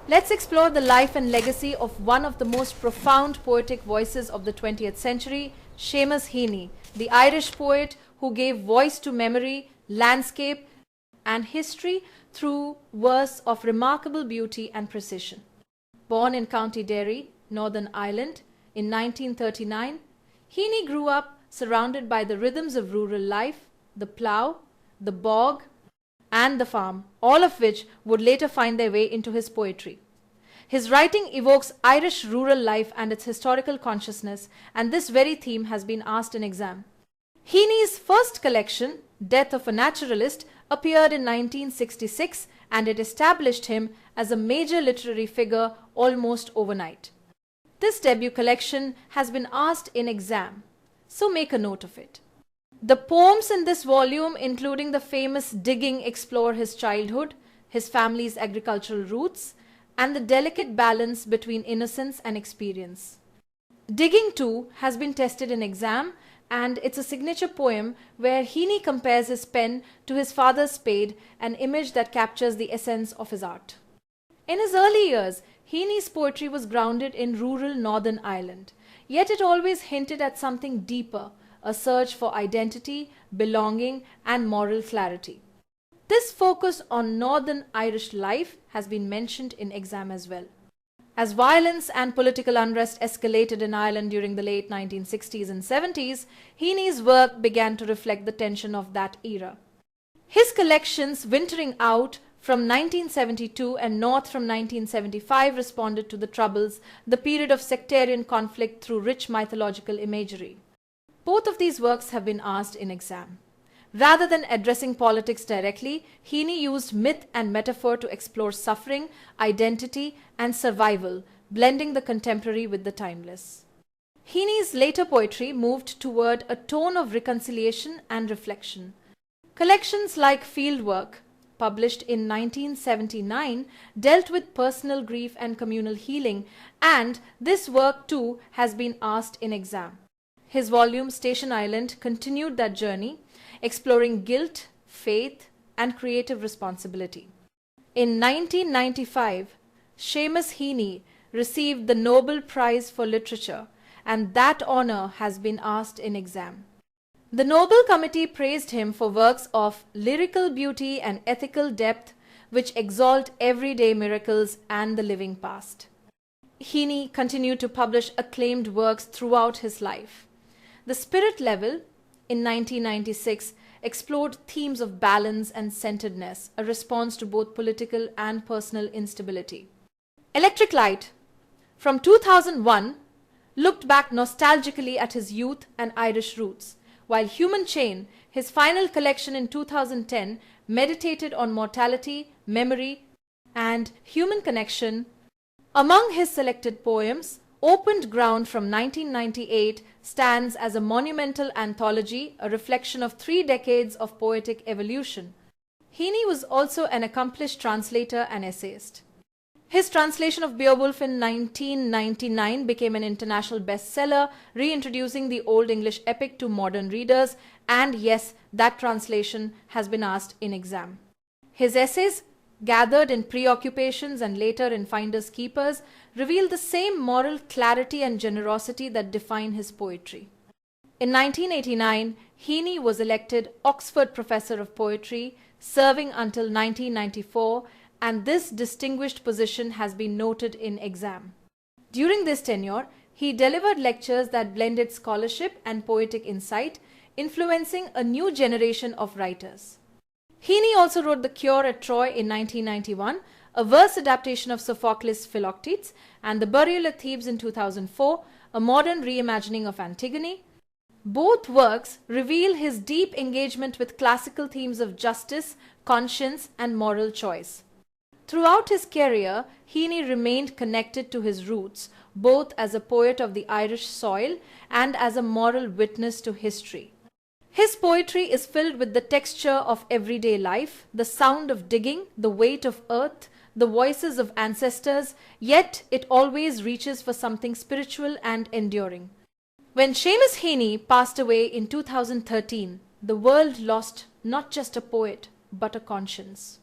Let's explore the life and legacy of one of the most profound poetic voices of the 20th century, Seamus Heaney, the Irish poet who gave voice to memory, landscape, and history through verse of remarkable beauty and precision. Born in County Derry, Northern Ireland, in 1939, Heaney grew up surrounded by the rhythms of rural life, the plough, the bog, and the farm, all of which would later find their way into his poetry. His writing evokes Irish rural life and its historical consciousness, and this very theme has been asked in exam. Heaney's first collection, Death of a Naturalist, appeared in 1966, and it established him as a major literary figure almost overnight. This debut collection has been asked in exam, so make a note of it. The poems in this volume, including the famous Digging, explore his childhood, his family's agricultural roots, and the delicate balance between innocence and experience. Digging, too, has been tested in exam, and it's a signature poem where Heaney compares his pen to his father's spade, an image that captures the essence of his art. In his early years, Heaney's poetry was grounded in rural Northern Ireland, yet it always hinted at something deeper, a search for identity, belonging, and moral clarity. This focus on Northern Irish life has been mentioned in exam as well. As violence and political unrest escalated in Ireland during the late 1960s and 70s, Heaney's work began to reflect the tension of that era. His collections Wintering Out from 1972 and North from 1975 responded to the Troubles, the period of sectarian conflict through rich mythological imagery. Both of these works have been asked in exam. Rather than addressing politics directly, Heaney used myth and metaphor to explore suffering, identity, and survival, blending the contemporary with the timeless. Heaney's later poetry moved toward a tone of reconciliation and reflection. Collections like Fieldwork, published in 1979, dealt with personal grief and communal healing, and this work too has been asked in exam. His volume Station Island continued that journey, exploring guilt, faith, and creative responsibility. In 1995, Seamus Heaney received the Nobel Prize for Literature, and that honor has been asked in exam. The Nobel Committee praised him for works of lyrical beauty and ethical depth which exalt everyday miracles and the living past. Heaney continued to publish acclaimed works throughout his life. The Spirit Level, in 1996, explored themes of balance and centeredness, a response to both political and personal instability. Electric Light, from 2001, looked back nostalgically at his youth and Irish roots, while Human Chain, his final collection in 2010, meditated on mortality, memory, and human connection. Among his selected poems, Opened Ground from 1998 stands as a monumental anthology, a reflection of 3 decades of poetic evolution. Heaney was also an accomplished translator and essayist. His translation of Beowulf in 1999 became an international bestseller, reintroducing the Old English epic to modern readers, and yes, that translation has been asked in exam. His essays, gathered in Preoccupations and later in Finders Keepers, reveal the same moral clarity and generosity that define his poetry. In 1989, Heaney was elected Oxford Professor of Poetry, serving until 1994, and this distinguished position has been noted in exam. During this tenure, he delivered lectures that blended scholarship and poetic insight, influencing a new generation of writers. Heaney also wrote The Cure at Troy in 1991, a verse adaptation of Sophocles' Philoctetes, and The Burial at Thebes in 2004, a modern reimagining of Antigone. Both works reveal his deep engagement with classical themes of justice, conscience, and moral choice. Throughout his career, Heaney remained connected to his roots, both as a poet of the Irish soil and as a moral witness to history. His poetry is filled with the texture of everyday life, the sound of digging, the weight of earth, the voices of ancestors, yet it always reaches for something spiritual and enduring. When Seamus Heaney passed away in 2013, the world lost not just a poet, but a conscience.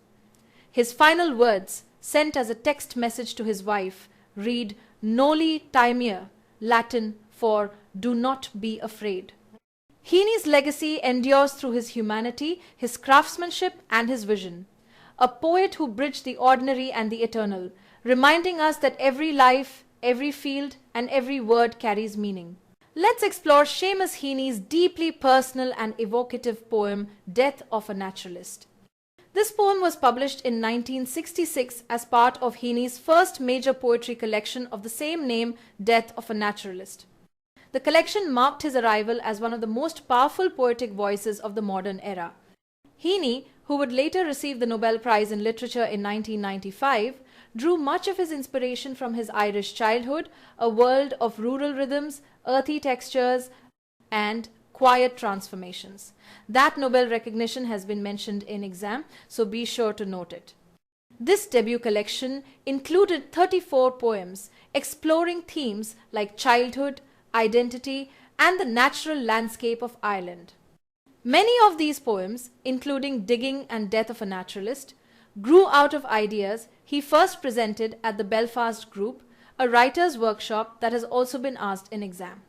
His final words, sent as a text message to his wife, read Noli timere, Latin for do not be afraid. Heaney's legacy endures through his humanity, his craftsmanship, and his vision. A poet who bridged the ordinary and the eternal, reminding us that every life, every field, and every word carries meaning. Let's explore Seamus Heaney's deeply personal and evocative poem, Death of a Naturalist. This poem was published in 1966 as part of Heaney's first major poetry collection of the same name, Death of a Naturalist. The collection marked his arrival as one of the most powerful poetic voices of the modern era. Heaney, who would later receive the Nobel Prize in Literature in 1995, drew much of his inspiration from his Irish childhood, a world of rural rhythms, earthy textures, and quiet transformations. That Nobel recognition has been mentioned in exam, so be sure to note it. This debut collection included 34 poems exploring themes like childhood, identity, and the natural landscape of Ireland. Many of these poems, including Digging and Death of a Naturalist, grew out of ideas he first presented at the Belfast Group, a writer's workshop that has also been asked in exam.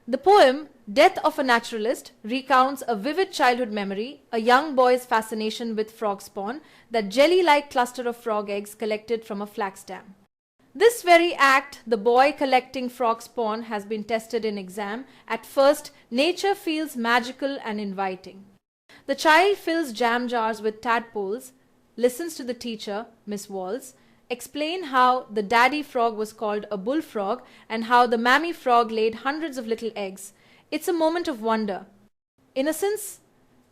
The poem, Death of a Naturalist, recounts a vivid childhood memory, a young boy's fascination with frog spawn, that jelly-like cluster of frog eggs collected from a flax dam. This very act, the boy collecting frog spawn, has been tested in exam. At first, nature feels magical and inviting. The child fills jam jars with tadpoles, listens to the teacher, Miss Walls, explain how the daddy frog was called a bullfrog and how the mammy frog laid hundreds of little eggs. It's a moment of wonder, innocence,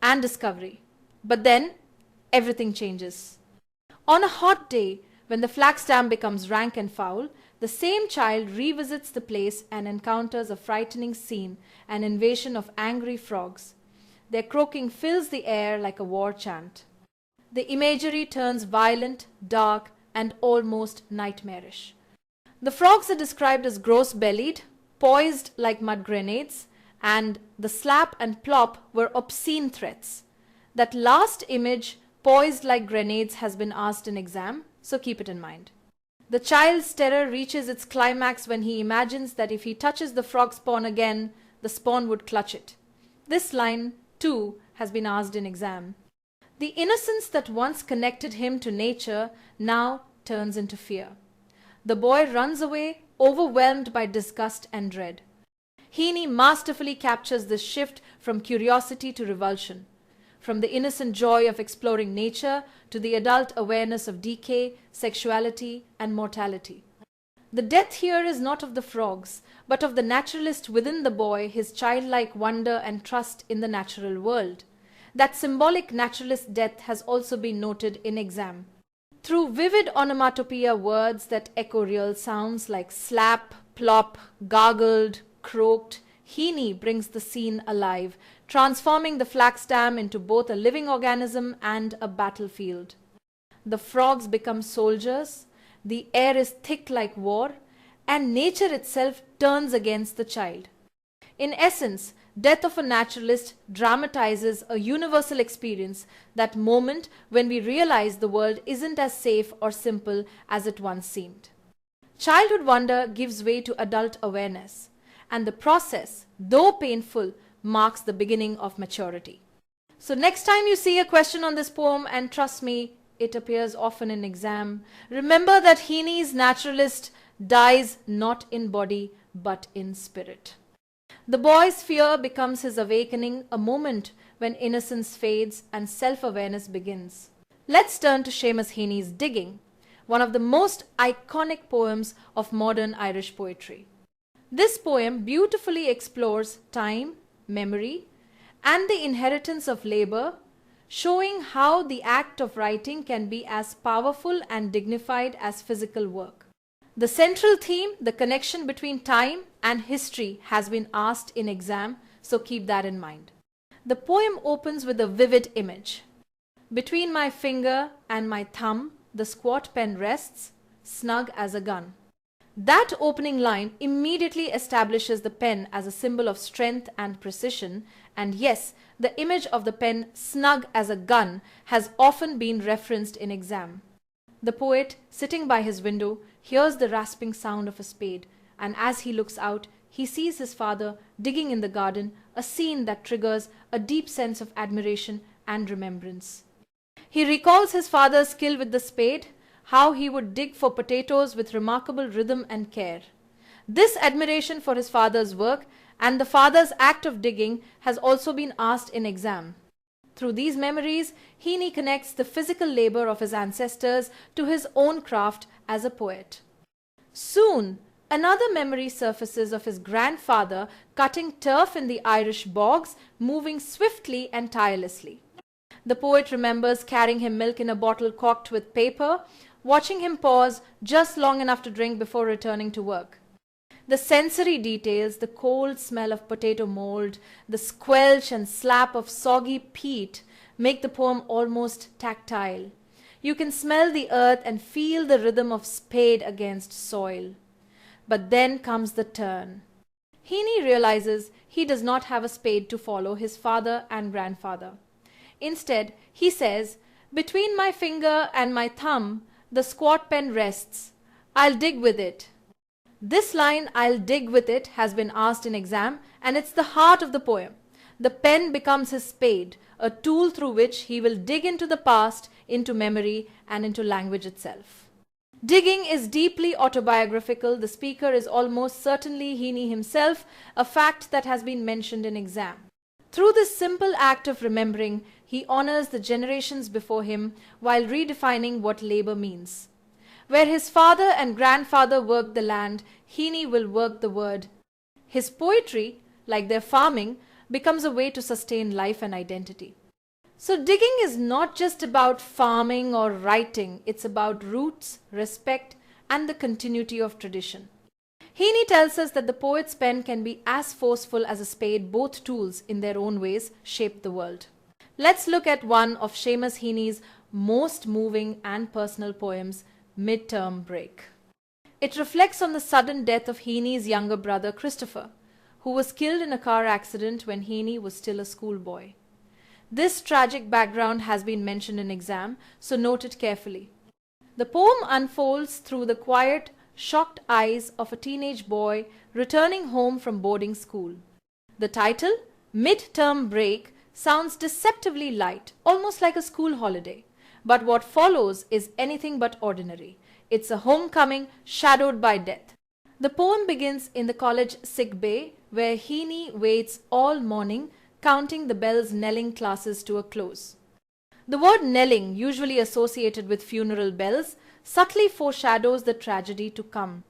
and discovery. But then, everything changes. On a hot day, when the flax dam becomes rank and foul, the same child revisits the place and encounters a frightening scene, an invasion of angry frogs. Their croaking fills the air like a war chant. The imagery turns violent, dark, and almost nightmarish. The frogs are described as gross-bellied, poised like mud grenades, and the slap and plop were obscene threats. That last image, poised like grenades, has been asked in exam, so keep it in mind. The child's terror reaches its climax when he imagines that if he touches the frog spawn again, the spawn would clutch it. This line, too, has been asked in exam. The innocence that once connected him to nature now turns into fear. The boy runs away, overwhelmed by disgust and dread. Heaney masterfully captures this shift from curiosity to revulsion, from the innocent joy of exploring nature to the adult awareness of decay, sexuality, and mortality. The death here is not of the frogs, but of the naturalist within the boy, his childlike wonder and trust in the natural world. That symbolic naturalist death has also been noted in exam. Through vivid onomatopoeia words that echo real sounds like slap, plop, gargled, croaked, Heaney brings the scene alive, transforming the flax dam into both a living organism and a battlefield. The frogs become soldiers, the air is thick like war, and nature itself turns against the child. In essence, Death of a Naturalist dramatizes a universal experience, that moment when we realize the world isn't as safe or simple as it once seemed. Childhood wonder gives way to adult awareness, and the process, though painful, marks the beginning of maturity. So next time you see a question on this poem, and trust me, it appears often in exam, remember that Heaney's naturalist dies not in body but in spirit. The boy's fear becomes his awakening, a moment when innocence fades and self-awareness begins. Let's turn to Seamus Heaney's Digging, one of the most iconic poems of modern Irish poetry. This poem beautifully explores time, memory, and the inheritance of labor, showing how the act of writing can be as powerful and dignified as physical work. The central theme, the connection between time and history, has been asked in exam, so keep that in mind. The poem opens with a vivid image. Between my finger and my thumb, the squat pen rests, snug as a gun. That opening line immediately establishes the pen as a symbol of strength and precision, and yes, the image of the pen snug as a gun has often been referenced in exam. The poet, sitting by his window, hears the rasping sound of a spade, and as he looks out, he sees his father digging in the garden, a scene that triggers a deep sense of admiration and remembrance. He recalls his father's skill with the spade, how he would dig for potatoes with remarkable rhythm and care. This admiration for his father's work and the father's act of digging has also been asked in exam. Through these memories, Heaney connects the physical labor of his ancestors to his own craft as a poet. Soon, another memory surfaces of his grandfather cutting turf in the Irish bogs, moving swiftly and tirelessly. The poet remembers carrying him milk in a bottle corked with paper, watching him pause just long enough to drink before returning to work. The sensory details, the cold smell of potato mold, the squelch and slap of soggy peat make the poem almost tactile. You can smell the earth and feel the rhythm of spade against soil. But then comes the turn. Heaney realizes he does not have a spade to follow his father and grandfather. Instead, he says, "Between my finger and my thumb, the squat pen rests. I'll dig with it." This line, "I'll dig with it," has been asked in exam, and it's the heart of the poem. The pen becomes his spade, a tool through which he will dig into the past, into memory, and into language itself. Digging is deeply autobiographical. The speaker is almost certainly Heaney himself, a fact that has been mentioned in exam. Through this simple act of remembering, he honors the generations before him while redefining what labor means. Where his father and grandfather worked the land, Heaney will work the word. His poetry, like their farming, becomes a way to sustain life and identity. So digging is not just about farming or writing, it's about roots, respect, and the continuity of tradition. Heaney tells us that the poet's pen can be as forceful as a spade. Both tools, in their own ways, shape the world. Let's look at one of Seamus Heaney's most moving and personal poems, Midterm Break. It reflects on the sudden death of Heaney's younger brother Christopher, who was killed in a car accident when Heaney was still a schoolboy. This tragic background has been mentioned in exam, so note it carefully. The poem unfolds through the quiet, shocked eyes of a teenage boy returning home from boarding school. The title, Midterm Break, sounds deceptively light, almost like a school holiday. But what follows is anything but ordinary. It's a homecoming shadowed by death. The poem begins in the college sick bay, where Heaney waits all morning, counting the bells knelling classes to a close. The word knelling, usually associated with funeral bells, subtly foreshadows the tragedy to come.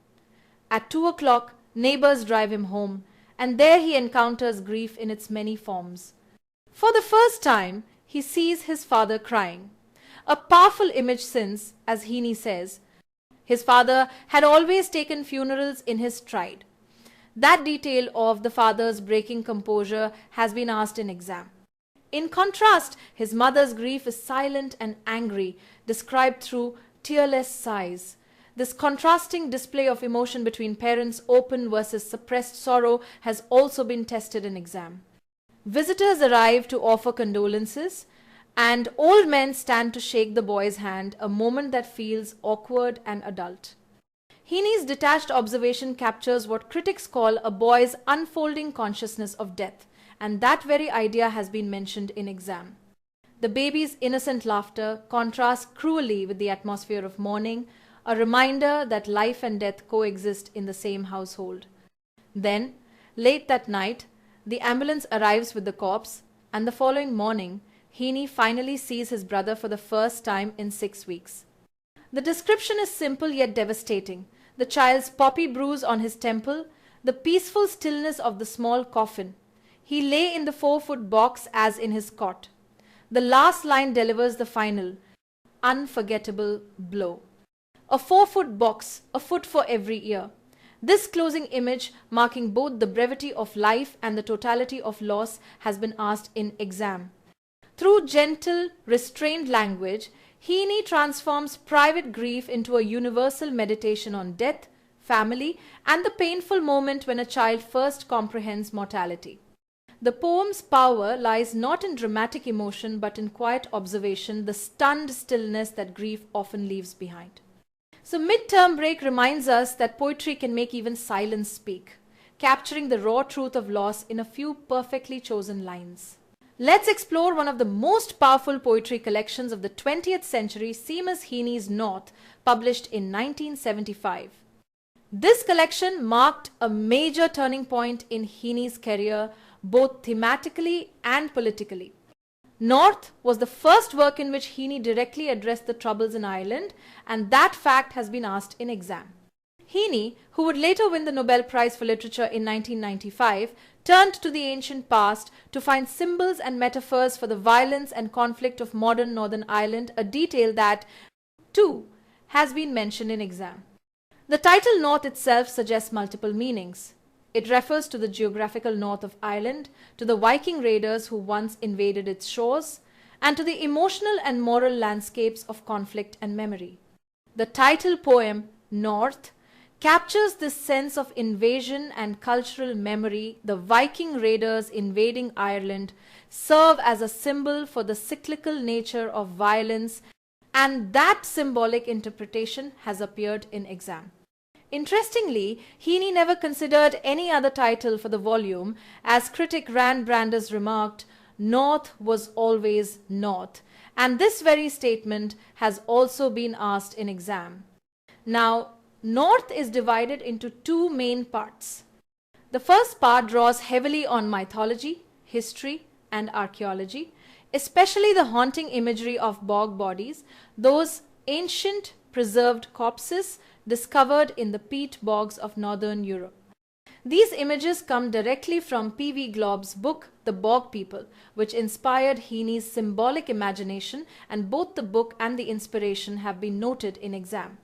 At 2 o'clock, neighbors drive him home, and there he encounters grief in its many forms. For the first time, he sees his father crying. A powerful image since, as Heaney says, his father had always taken funerals in his stride. That detail of the father's breaking composure has been asked in exam. In contrast, his mother's grief is silent and angry, described through tearless sighs. This contrasting display of emotion between parents' open versus suppressed sorrow has also been tested in exam. Visitors arrive to offer condolences, and old men stand to shake the boy's hand, a moment that feels awkward and adult. Heaney's detached observation captures what critics call a boy's unfolding consciousness of death, and that very idea has been mentioned in exam. The baby's innocent laughter contrasts cruelly with the atmosphere of mourning, a reminder that life and death coexist in the same household. Then, late that night, the ambulance arrives with the corpse, and the following morning, Heaney finally sees his brother for the first time in 6 weeks. The description is simple yet devastating. The child's poppy bruise on his temple, the peaceful stillness of the small coffin. He lay in the 4-foot box as in his cot. The last line delivers the final, unforgettable blow. A 4-foot box, a foot for every ear. This closing image, marking both the brevity of life and the totality of loss, has been asked in exam. Through gentle, restrained language, Heaney transforms private grief into a universal meditation on death, family, and the painful moment when a child first comprehends mortality. The poem's power lies not in dramatic emotion but in quiet observation, the stunned stillness that grief often leaves behind. So midterm break reminds us that poetry can make even silence speak, capturing the raw truth of loss in a few perfectly chosen lines. Let's explore one of the most powerful poetry collections of the 20th century, Seamus Heaney's North, published in 1975. This collection marked a major turning point in Heaney's career, both thematically and politically. North was the first work in which Heaney directly addressed the troubles in Ireland, and that fact has been asked in exam. Heaney, who would later win the Nobel Prize for Literature in 1995, turned to the ancient past to find symbols and metaphors for the violence and conflict of modern Northern Ireland, a detail that, too, has been mentioned in exam. The title North itself suggests multiple meanings. It refers to the geographical north of Ireland, to the Viking raiders who once invaded its shores, and to the emotional and moral landscapes of conflict and memory. The title poem, North, captures this sense of invasion and cultural memory. The Viking raiders invading Ireland serve as a symbol for the cyclical nature of violence, and that symbolic interpretation has appeared in exam. Interestingly, Heaney never considered any other title for the volume. As critic Rand Brandes remarked, North was always North, and this very statement has also been asked in exam. Now, North is divided into two main parts. The first part draws heavily on mythology, history, and archaeology, especially the haunting imagery of bog bodies, those ancient preserved corpses discovered in the peat bogs of northern Europe. These images come directly from P.V. Glob's book, The Bog People, which inspired Heaney's symbolic imagination, and both the book and the inspiration have been noted in exam.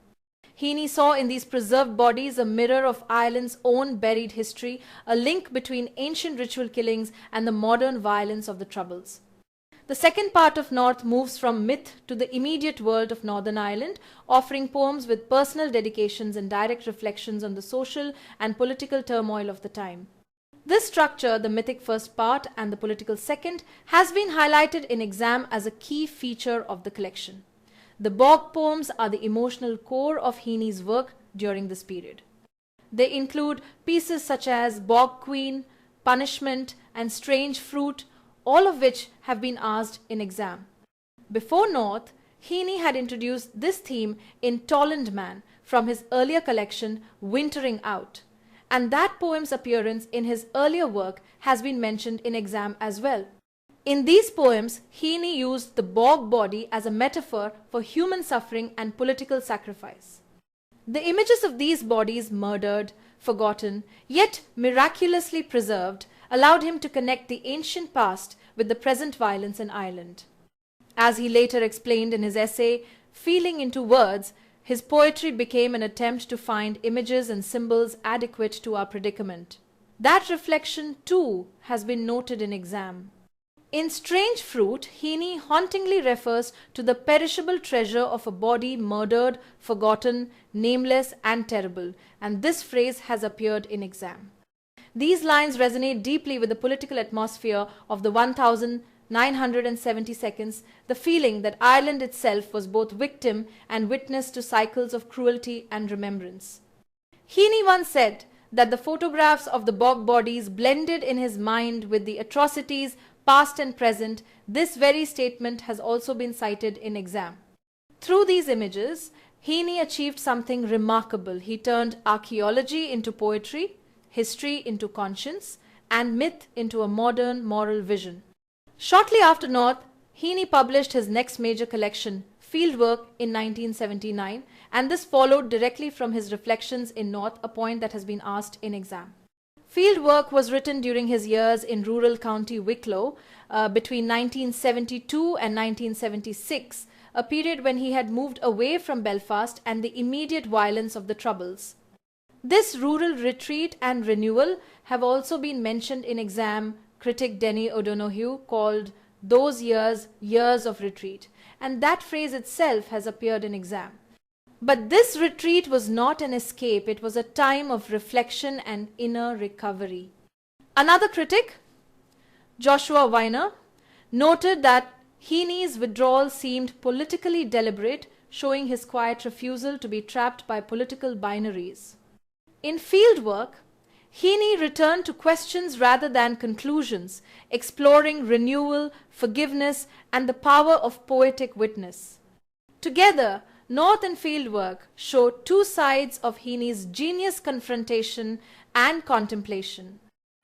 Heaney saw in these preserved bodies a mirror of Ireland's own buried history, a link between ancient ritual killings and the modern violence of the Troubles. The second part of North moves from myth to the immediate world of Northern Ireland, offering poems with personal dedications and direct reflections on the social and political turmoil of the time. This structure, the mythic first part and the political second, has been highlighted in exam as a key feature of the collection. The bog poems are the emotional core of Heaney's work during this period. They include pieces such as Bog Queen, Punishment, and Strange Fruit, all of which have been asked in exam. Before North, Heaney had introduced this theme in Toland Man from his earlier collection, Wintering Out, and that poem's appearance in his earlier work has been mentioned in exam as well. In these poems, Heaney used the bog body as a metaphor for human suffering and political sacrifice. The images of these bodies murdered, forgotten, yet miraculously preserved, allowed him to connect the ancient past with the present violence in Ireland. As he later explained in his essay, Feeling into Words, his poetry became an attempt to find images and symbols adequate to our predicament. That reflection, too, has been noted in exam. In Strange Fruit, Heaney hauntingly refers to the perishable treasure of a body murdered, forgotten, nameless, and terrible, and this phrase has appeared in exam. These lines resonate deeply with the political atmosphere of the 1970 seconds, the feeling that Ireland itself was both victim and witness to cycles of cruelty and remembrance. Heaney once said that the photographs of the bog bodies blended in his mind with the atrocities past and present. This very statement has also been cited in exam. Through these images, Heaney achieved something remarkable. He turned archaeology into poetry, history into conscience, and myth into a modern moral vision. Shortly after North, Heaney published his next major collection, Fieldwork, in 1979, and this followed directly from his reflections in North, a point that has been asked in exam. Fieldwork was written during his years in rural County Wicklow between 1972 and 1976, a period when he had moved away from Belfast and the immediate violence of the Troubles. This rural retreat and renewal have also been mentioned in exam. Critic Denny O'Donoghue called those years years of retreat, and that phrase itself has appeared in exam. But this retreat was not an escape, it was a time of reflection and inner recovery. Another critic, Joshua Weiner, noted that Heaney's withdrawal seemed politically deliberate, showing his quiet refusal to be trapped by political binaries. In fieldwork, Heaney returned to questions rather than conclusions, exploring renewal, forgiveness, and the power of poetic witness. Together, North and Fieldwork show two sides of Heaney's genius confrontation and contemplation.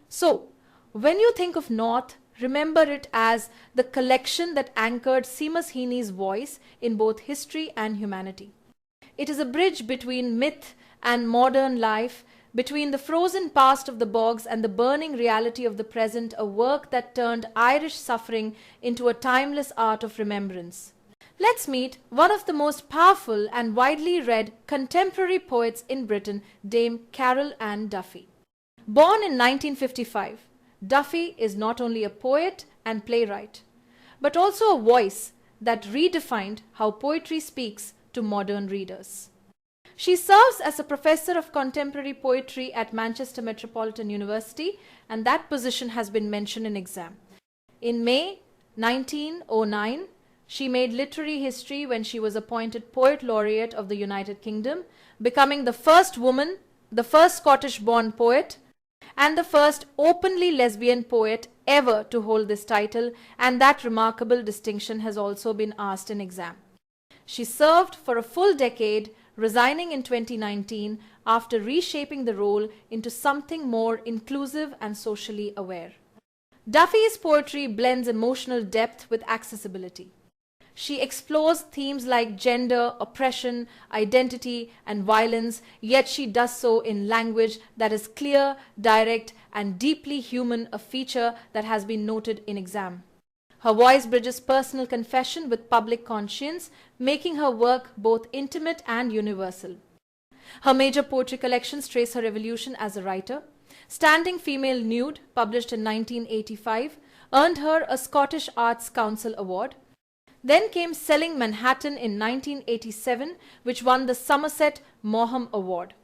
So, when you think of North, remember it as the collection that anchored Seamus Heaney's voice in both history and humanity. It is a bridge between myth and modern life, between the frozen past of the bogs and the burning reality of the present, a work that turned Irish suffering into a timeless art of remembrance. Let's meet one of the most powerful and widely read contemporary poets in Britain, Dame Carol Ann Duffy. Born in 1955, Duffy is not only a poet and playwright, but also a voice that redefined how poetry speaks to modern readers. She serves as a professor of contemporary poetry at Manchester Metropolitan University, and that position has been mentioned in exam. In May 1909, she made literary history when she was appointed Poet Laureate of the United Kingdom, becoming the first woman, the first Scottish-born poet, and the first openly lesbian poet ever to hold this title, and that remarkable distinction has also been asked in exam. She served for a full decade, resigning in 2019 after reshaping the role into something more inclusive and socially aware. Duffy's poetry blends emotional depth with accessibility. She explores themes like gender, oppression, identity, and violence, yet she does so in language that is clear, direct, and deeply human, a feature that has been noted in exam. Her voice bridges personal confession with public conscience, making her work both intimate and universal. Her major poetry collections trace her evolution as a writer. Standing Female Nude, published in 1985, earned her a Scottish Arts Council Award. Then came Selling Manhattan in 1987, which won the Somerset Maugham Award.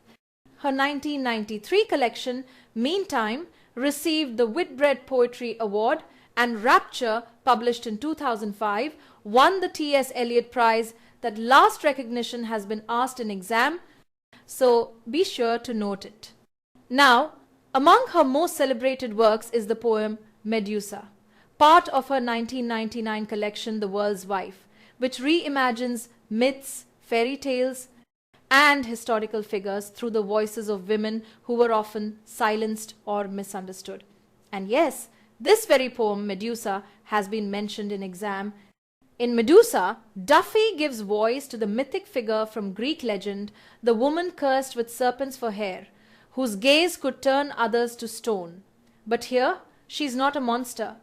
Her 1993 collection, Meantime, received the Whitbread Poetry Award, and Rapture, published in 2005, won the T.S. Eliot Prize. That last recognition has been asked in exam, so be sure to note it. Now, among her most celebrated works is the poem Medusa, part of her 1999 collection The World's Wife, which reimagines myths, fairy tales, and historical figures through the voices of women who were often silenced or misunderstood. And yes, this very poem, Medusa, has been mentioned in exam. In Medusa, Duffy gives voice to the mythic figure from Greek legend, the woman cursed with serpents for hair, whose gaze could turn others to stone. But here, she's not a monster.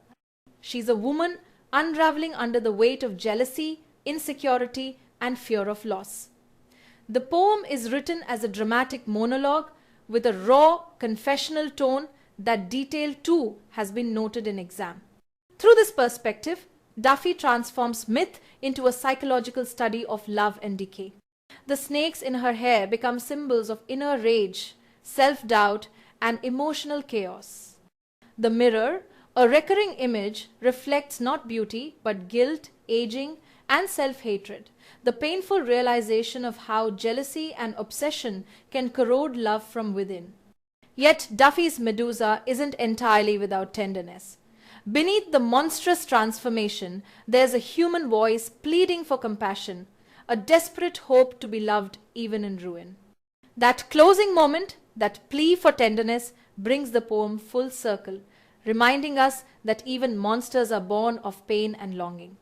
She's a woman unraveling under the weight of jealousy, insecurity, and fear of loss. The poem is written as a dramatic monologue with a raw, confessional tone. That detail too has been noted in exam. Through this perspective, Duffy transforms myth into a psychological study of love and decay. The snakes in her hair become symbols of inner rage, self-doubt, and emotional chaos. The mirror, a recurring image, reflects not beauty but guilt, aging, and self-hatred, the painful realization of how jealousy and obsession can corrode love from within. Yet Duffy's Medusa isn't entirely without tenderness. Beneath the monstrous transformation, there's a human voice pleading for compassion, a desperate hope to be loved even in ruin. That closing moment, that plea for tenderness, brings the poem full circle, reminding us that even monsters are born of pain and longing.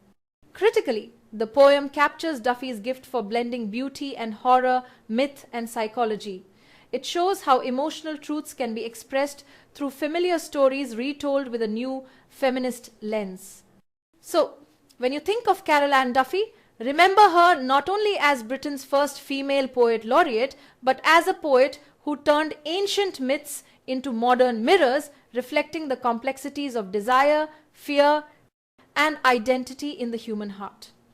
Critically, the poem captures Duffy's gift for blending beauty and horror, myth and psychology. It shows how emotional truths can be expressed through familiar stories retold with a new feminist lens. So, when you think of Carol Ann Duffy, remember her not only as Britain's first female poet laureate, but as a poet who turned ancient myths into modern mirrors, reflecting the complexities of desire, fear, and identity in the human heart.